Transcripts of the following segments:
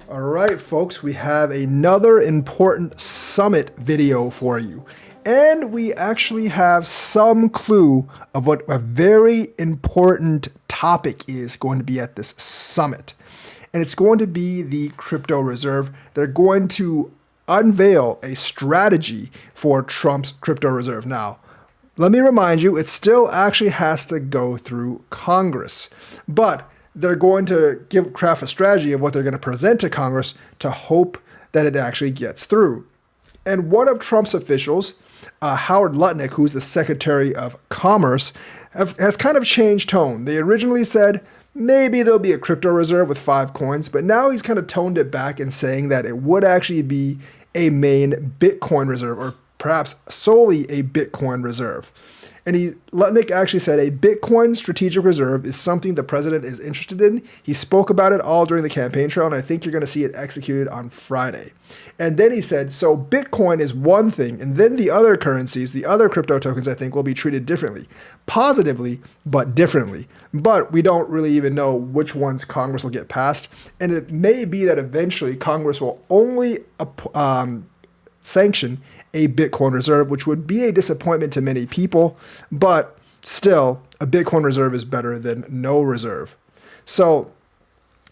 All right, folks, we have another important summit video for you. And we actually have some clue of what a very important topic is going to be at this summit. And it's going to be the crypto reserve. They're going to unveil a strategy for Trump's crypto reserve. Now, let me remind you, it still actually has to go through Congress. But they're going to craft a strategy of what they're going to present to Congress to hope that it actually gets through. And one of Trump's officials, Howard Lutnick, who's the Secretary of Commerce, has kind of changed tone. They originally said maybe there'll be a crypto reserve with 5 coins, but now he's kind of toned it back and saying that it would actually be a main Bitcoin reserve, or perhaps solely a Bitcoin reserve. And Lutnick actually said a Bitcoin strategic reserve is something the president is interested in. He spoke about it all during the campaign trail, and I think you're going to see it executed on Friday. And then he said, so Bitcoin is one thing, and then the other currencies, the other crypto tokens, I think, will be treated differently. Positively, but differently. But we don't really even know which ones Congress will get passed. And it may be that eventually Congress will only sanction a Bitcoin reserve, which would be a disappointment to many people, but still, a Bitcoin reserve is better than no reserve. So,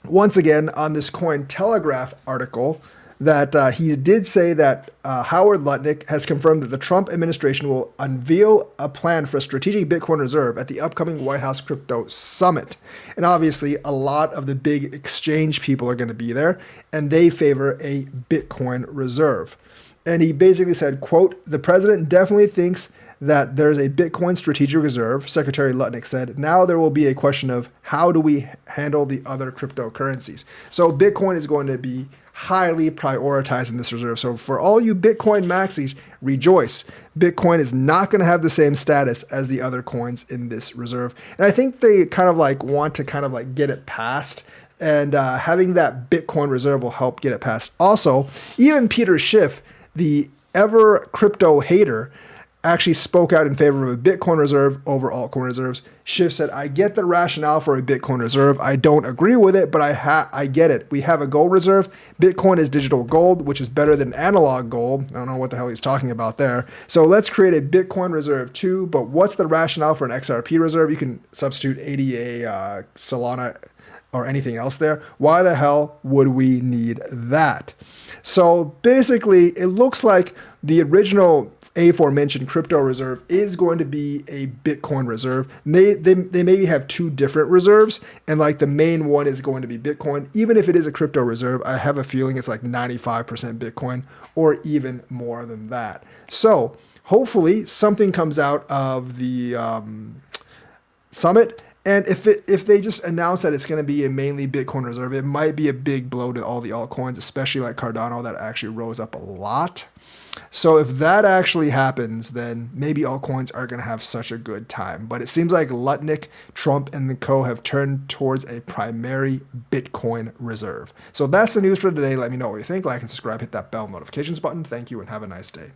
once again, on this Cointelegraph article, that he did say that Howard Lutnick has confirmed that the Trump administration will unveil a plan for a strategic Bitcoin reserve at the upcoming White House Crypto Summit. And obviously, a lot of the big exchange people are going to be there, and they favor a Bitcoin reserve. And he basically said, quote, the president definitely thinks that there's a Bitcoin strategic reserve, Secretary Lutnick said. Now there will be a question of how do we handle the other cryptocurrencies. So Bitcoin is going to be highly prioritized in this reserve. So for all you Bitcoin maxis, rejoice. Bitcoin is not going to have the same status as the other coins in this reserve. And I think they kind of want to get it passed. And having that Bitcoin reserve will help get it passed. Also, even Peter Schiff, the ever crypto hater, actually spoke out in favor of a Bitcoin reserve over altcoin reserves. Schiff said, I get the rationale for a Bitcoin reserve. I don't agree with it, but I get it. We have a gold reserve. Bitcoin is digital gold, which is better than analog gold. I don't know what the hell he's talking about there. So let's create a Bitcoin reserve too, but what's the rationale for an XRP reserve? You can substitute ADA, Solana, or anything else there. Why the hell would we need that? So basically, it looks like the original aforementioned crypto reserve is going to be a Bitcoin reserve. They maybe have 2 different reserves, and the main one is going to be Bitcoin. Even if it is a crypto reserve, I have a feeling it's 95% Bitcoin or even more than that. So hopefully something comes out of the summit. And if they just announce that it's going to be a mainly Bitcoin reserve, it might be a big blow to all the altcoins, especially like Cardano, that actually rose up a lot. So if that actually happens, then maybe altcoins are going to have such a good time. But it seems like Lutnick, Trump, and the co have turned towards a primary Bitcoin reserve. So that's the news for today. Let me know what you think. Like and subscribe. Hit that bell notifications button. Thank you and have a nice day.